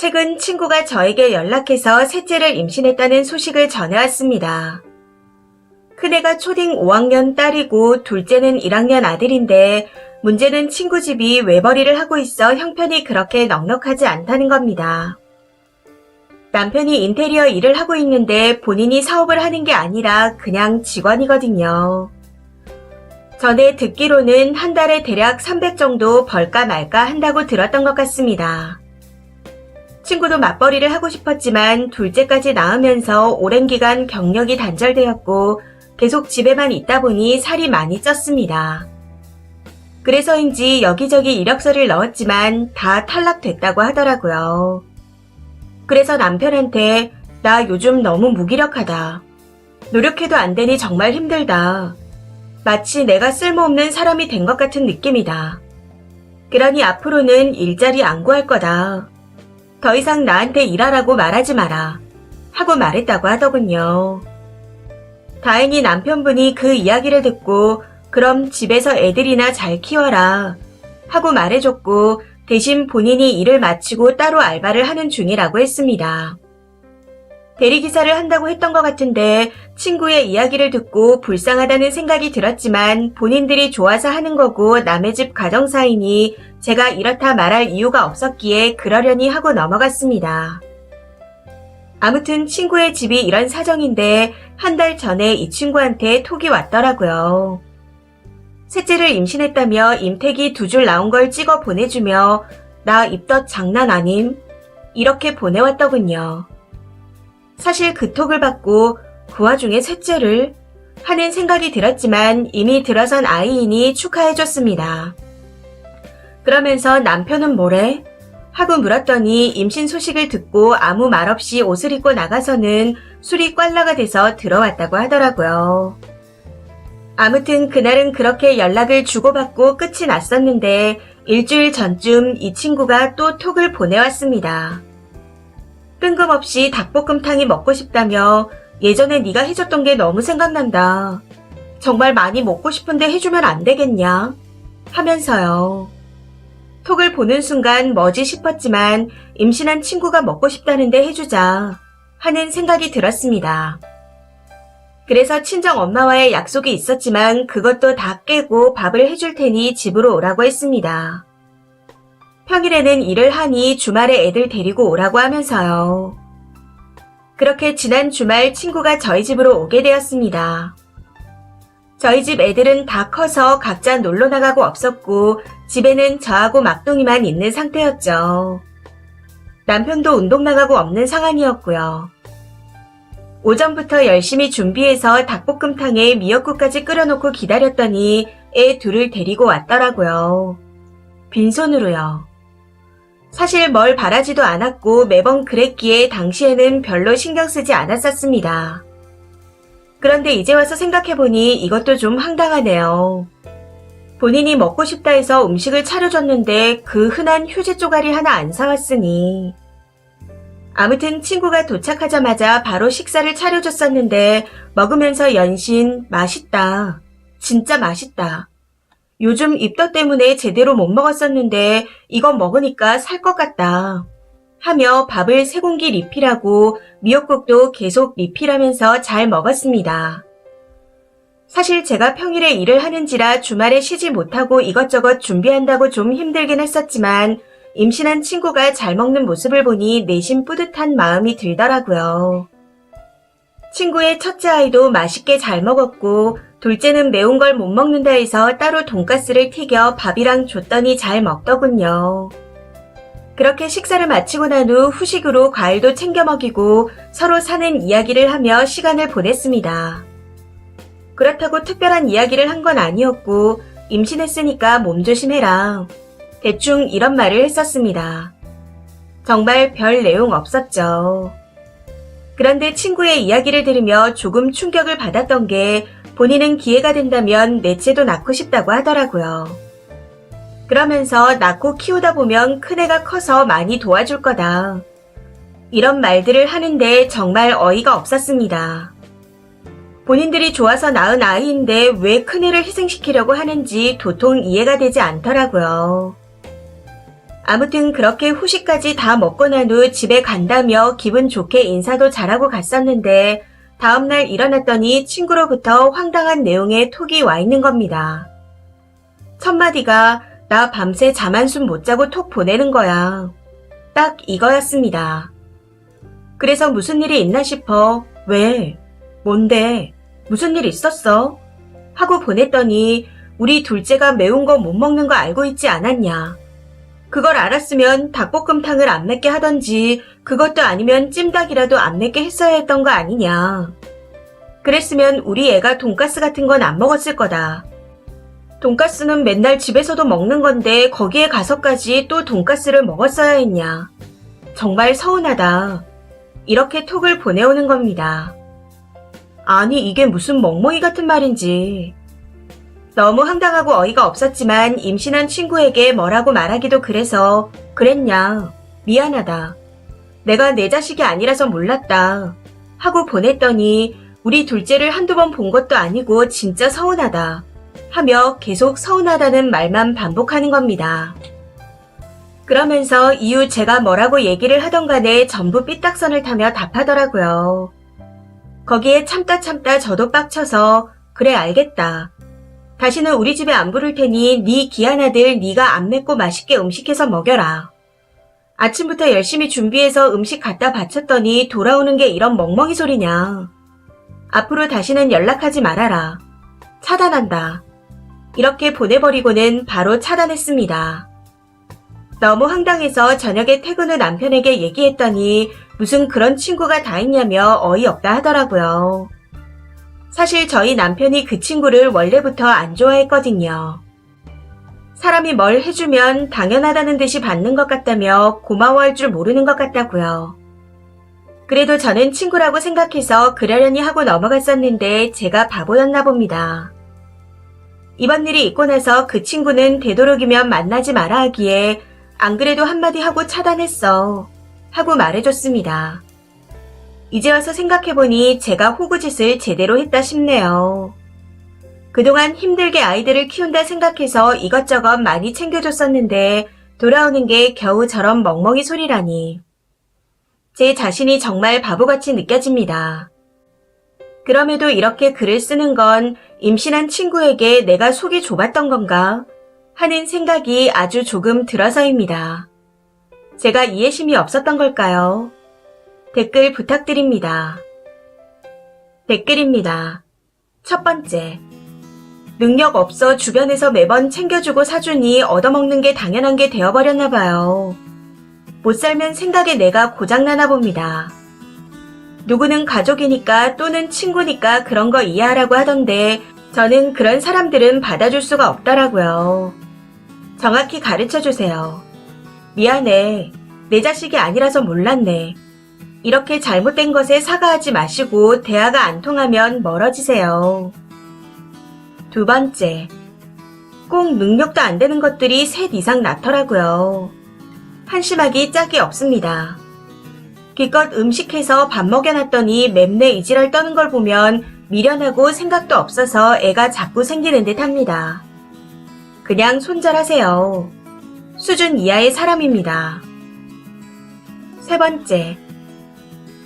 최근 친구가 저에게 연락해서 셋째를 임신했다는 소식을 전해왔습니다. 큰애가 초딩 5학년 딸이고 둘째는 1학년 아들인데 문제는 친구 집이 외벌이를 하고 있어 형편이 그렇게 넉넉하지 않다는 겁니다. 남편이 인테리어 일을 하고 있는데 본인이 사업을 하는 게 아니라 그냥 직원이거든요. 전에 듣기로는 한 달에 대략 300 정도 벌까 말까 한다고 들었던 것 같습니다. 친구도 맞벌이를 하고 싶었지만 둘째까지 낳으면서 오랜 기간 경력이 단절되었고 계속 집에만 있다 보니 살이 많이 쪘습니다. 그래서인지 여기저기 이력서를 넣었지만 다 탈락됐다고 하더라고요. 그래서 남편한테 나 요즘 너무 무기력하다. 노력해도 안 되니 정말 힘들다. 마치 내가 쓸모없는 사람이 된 것 같은 느낌이다. 그러니 앞으로는 일자리 안 구할 거다. 더 이상 나한테 일하라고 말하지 마라. 하고 말했다고 하더군요. 다행히 남편분이 그 이야기를 듣고 그럼 집에서 애들이나 잘 키워라. 하고 말해줬고 대신 본인이 일을 마치고 따로 알바를 하는 중이라고 했습니다. 대리기사를 한다고 했던 것 같은데 친구의 이야기를 듣고 불쌍하다는 생각이 들었지만 본인들이 좋아서 하는 거고 남의 집 가정사이니 제가 이렇다 말할 이유가 없었기에 그러려니 하고 넘어갔습니다. 아무튼 친구의 집이 이런 사정인데 한 달 전에 이 친구한테 톡이 왔더라고요. 셋째를 임신했다며 임태기 2줄 나온 걸 찍어 보내주며 나 입덧 장난 아님? 이렇게 보내왔더군요. 사실 그 톡을 받고 그 와중에 셋째를 하는 생각이 들었지만 이미 들어선 아이이니 축하해줬습니다. 그러면서 남편은 뭐래? 하고 물었더니 임신 소식을 듣고 아무 말 없이 옷을 입고 나가서는 술이 꽐라가 돼서 들어왔다고 하더라고요. 아무튼 그날은 그렇게 연락을 주고받고 끝이 났었는데 일주일 전쯤 이 친구가 또 톡을 보내왔습니다. 뜬금없이 닭볶음탕이 먹고 싶다며 예전에 네가 해줬던 게 너무 생각난다. 정말 많이 먹고 싶은데 해주면 안 되겠냐? 하면서요. 톡을 보는 순간 뭐지 싶었지만 임신한 친구가 먹고 싶다는데 해주자 하는 생각이 들었습니다. 그래서 친정 엄마와의 약속이 있었지만 그것도 다 깨고 밥을 해줄 테니 집으로 오라고 했습니다. 평일에는 일을 하니 주말에 애들 데리고 오라고 하면서요. 그렇게 지난 주말 친구가 저희 집으로 오게 되었습니다. 저희 집 애들은 다 커서 각자 놀러 나가고 없었고 집에는 저하고 막둥이만 있는 상태였죠. 남편도 운동 나가고 없는 상황이었고요. 오전부터 열심히 준비해서 닭볶음탕에 미역국까지 끓여놓고 기다렸더니 애 둘을 데리고 왔더라고요. 빈손으로요. 사실 뭘 바라지도 않았고 매번 그랬기에 당시에는 별로 신경 쓰지 않았었습니다. 그런데 이제 와서 생각해보니 이것도 좀 황당하네요. 본인이 먹고 싶다 해서 음식을 차려줬는데 그 흔한 휴지 쪼가리 하나 안 사왔으니. 아무튼 친구가 도착하자마자 바로 식사를 차려줬었는데 먹으면서 연신 맛있다. 진짜 맛있다. 요즘 입덧 때문에 제대로 못 먹었었는데 이거 먹으니까 살 것 같다. 하며 밥을 3공기 리필하고 미역국도 계속 리필하면서 잘 먹었습니다. 사실 제가 평일에 일을 하는지라 주말에 쉬지 못하고 이것저것 준비한다고 좀 힘들긴 했었지만 임신한 친구가 잘 먹는 모습을 보니 내심 뿌듯한 마음이 들더라고요. 친구의 첫째 아이도 맛있게 잘 먹었고 둘째는 매운 걸 못 먹는다 해서 따로 돈가스를 튀겨 밥이랑 줬더니 잘 먹더군요. 그렇게 식사를 마치고 난 후 후식으로 과일도 챙겨 먹이고 서로 사는 이야기를 하며 시간을 보냈습니다. 그렇다고 특별한 이야기를 한 건 아니었고 임신했으니까 몸 조심해라. 대충 이런 말을 했었습니다. 정말 별 내용 없었죠. 그런데 친구의 이야기를 들으며 조금 충격을 받았던 게 본인은 기회가 된다면 넷째도 낳고 싶다고 하더라고요. 그러면서 낳고 키우다 보면 큰애가 커서 많이 도와줄 거다. 이런 말들을 하는데 정말 어이가 없었습니다. 본인들이 좋아서 낳은 아이인데 왜 큰애를 희생시키려고 하는지 도통 이해가 되지 않더라고요. 아무튼 그렇게 후식까지 다 먹고 난 후 집에 간다며 기분 좋게 인사도 잘하고 갔었는데 다음날 일어났더니 친구로부터 황당한 내용의 톡이 와 있는 겁니다. 첫 마디가 나 밤새 잠 한숨 못 자고 톡 보내는 거야. 딱 이거였습니다. 그래서 무슨 일이 있나 싶어. 왜? 뭔데? 무슨 일 있었어? 하고 보냈더니 우리 둘째가 매운 거 못 먹는 거 알고 있지 않았냐. 그걸 알았으면 닭볶음탕을 안 맵게 하던지 그것도 아니면 찜닭이라도 안 맵게 했어야 했던 거 아니냐. 그랬으면 우리 애가 돈가스 같은 건 안 먹었을 거다. 돈가스는 맨날 집에서도 먹는 건데 거기에 가서까지 또 돈가스를 먹었어야 했냐. 정말 서운하다. 이렇게 톡을 보내오는 겁니다. 아니 이게 무슨 멍멍이 같은 말인지. 너무 황당하고 어이가 없었지만 임신한 친구에게 뭐라고 말하기도 그래서 그랬냐. 미안하다. 내가 내 자식이 아니라서 몰랐다. 하고 보냈더니 우리 둘째를 한두 번 본 것도 아니고 진짜 서운하다. 하며 계속 서운하다는 말만 반복하는 겁니다. 그러면서 이후 제가 뭐라고 얘기를 하던 간에 전부 삐딱선을 타며 답하더라고요. 거기에 참다 저도 빡쳐서 그래 알겠다. 다시는 우리 집에 안 부를 테니 네 귀한 아들 네가 안 맵고 맛있게 음식해서 먹여라. 아침부터 열심히 준비해서 음식 갖다 바쳤더니 돌아오는 게 이런 멍멍이 소리냐. 앞으로 다시는 연락하지 말아라. 차단한다. 이렇게 보내버리고는 바로 차단했습니다. 너무 황당해서 저녁에 퇴근 후 남편에게 얘기했더니 무슨 그런 친구가 다 있냐며 어이없다 하더라고요. 사실 저희 남편이 그 친구를 원래부터 안 좋아했거든요. 사람이 뭘 해주면 당연하다는 듯이 받는 것 같다며 고마워할 줄 모르는 것 같다고요. 그래도 저는 친구라고 생각해서 그러려니 하고 넘어갔었는데 제가 바보였나 봅니다. 이번 일이 있고 나서 그 친구는 되도록이면 만나지 마라 하기에 안 그래도 한마디 하고 차단했어. 하고 말해줬습니다. 이제 와서 생각해보니 제가 호구짓을 제대로 했다 싶네요. 그동안 힘들게 아이들을 키운다 생각해서 이것저것 많이 챙겨줬었는데 돌아오는 게 겨우 저런 멍멍이 소리라니. 제 자신이 정말 바보같이 느껴집니다. 그럼에도 이렇게 글을 쓰는 건 임신한 친구에게 내가 속이 좁았던 건가 하는 생각이 아주 조금 들어서입니다. 제가 이해심이 없었던 걸까요? 댓글 부탁드립니다. 댓글입니다. 첫 번째. 능력 없어 주변에서 매번 챙겨주고 사주니 얻어먹는 게 당연한 게 되어버렸나 봐요. 못 살면 생각에 내가 고장나나 봅니다. 누구는 가족이니까 또는 친구니까 그런 거 이해하라고 하던데 저는 그런 사람들은 받아줄 수가 없더라고요. 정확히 가르쳐주세요. 미안해. 내 자식이 아니라서 몰랐네. 이렇게 잘못된 것에 사과하지 마시고 대화가 안 통하면 멀어지세요. 두 번째. 꼭 능력도 안 되는 것들이 셋 이상 낳더라고요. 한심하기 짝이 없습니다. 기껏 음식해서 밥 먹여놨더니 맵네 이지랄 떠는 걸 보면 미련하고 생각도 없어서 애가 자꾸 생기는 듯 합니다. 그냥 손절하세요. 수준 이하의 사람입니다. 세 번째.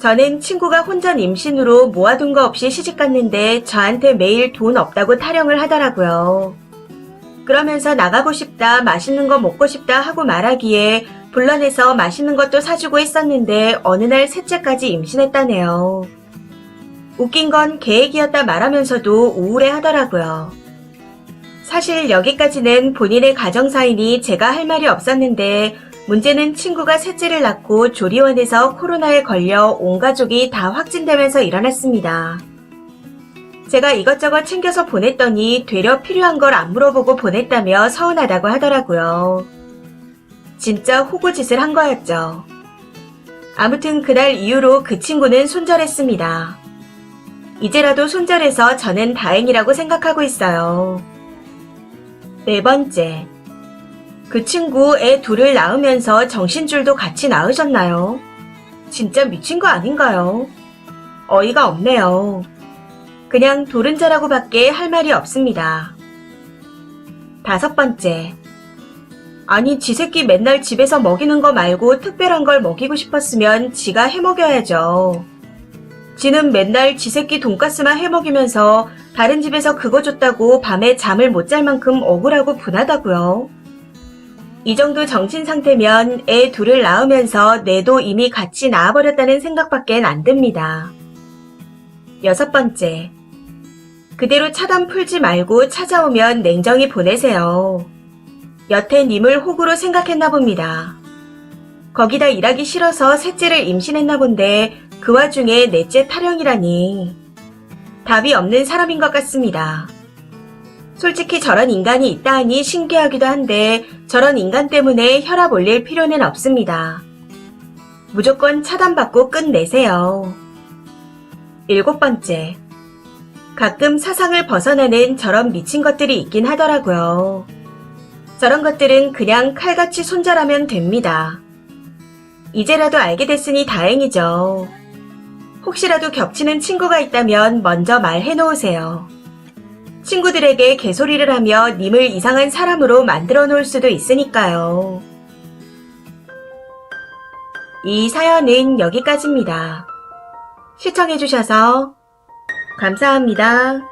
저는 친구가 혼전 임신으로 모아둔 거 없이 시집갔는데 저한테 매일 돈 없다고 타령을 하더라고요. 그러면서 나가고 싶다, 맛있는 거 먹고 싶다 하고 말하기에 불러내서 맛있는 것도 사주고 했었는데 어느 날 셋째까지 임신했다네요. 웃긴 건 계획이었다 말하면서도 우울해 하더라고요. 사실 여기까지는 본인의 가정사이니 제가 할 말이 없었는데 문제는 친구가 셋째를 낳고 조리원에서 코로나에 걸려 온 가족이 다 확진되면서 일어났습니다. 제가 이것저것 챙겨서 보냈더니 되려 필요한 걸 안 물어보고 보냈다며 서운하다고 하더라고요. 진짜 호구짓을 한 거였죠. 아무튼 그날 이후로 그 친구는 손절했습니다. 이제라도 손절해서 저는 다행이라고 생각하고 있어요. 네 번째. 그 친구 애 둘을 낳으면서 정신줄도 같이 낳으셨나요? 진짜 미친 거 아닌가요? 어이가 없네요. 그냥 도른자라고밖에 할 말이 없습니다. 다섯 번째. 아니, 지 새끼 맨날 집에서 먹이는 거 말고 특별한 걸 먹이고 싶었으면 지가 해 먹여야죠. 지는 맨날 지 새끼 돈가스만 해 먹이면서 다른 집에서 그거 줬다고 밤에 잠을 못 잘 만큼 억울하고 분하다고요. 이 정도 정신 상태면 애 둘을 낳으면서 내도 이미 같이 낳아버렸다는 생각밖엔 안 듭니다. 6번째. 그대로 차단 풀지 말고 찾아오면 냉정히 보내세요. 여태 님을 호구로 생각했나 봅니다. 거기다 일하기 싫어서 셋째를 임신했나 본데 그 와중에 넷째 타령이라니. 답이 없는 사람인 것 같습니다. 솔직히 저런 인간이 있다 하니 신기하기도 한데 저런 인간 때문에 혈압 올릴 필요는 없습니다. 무조건 차단받고 끝내세요. 7번째. 가끔 사상을 벗어나는 저런 미친 것들이 있긴 하더라고요. 저런 것들은 그냥 칼같이 손절하면 됩니다. 이제라도 알게 됐으니 다행이죠. 혹시라도 겹치는 친구가 있다면 먼저 말해놓으세요. 친구들에게 개소리를 하며 님을 이상한 사람으로 만들어 놓을 수도 있으니까요. 이 사연은 여기까지입니다. 시청해주셔서 감사합니다.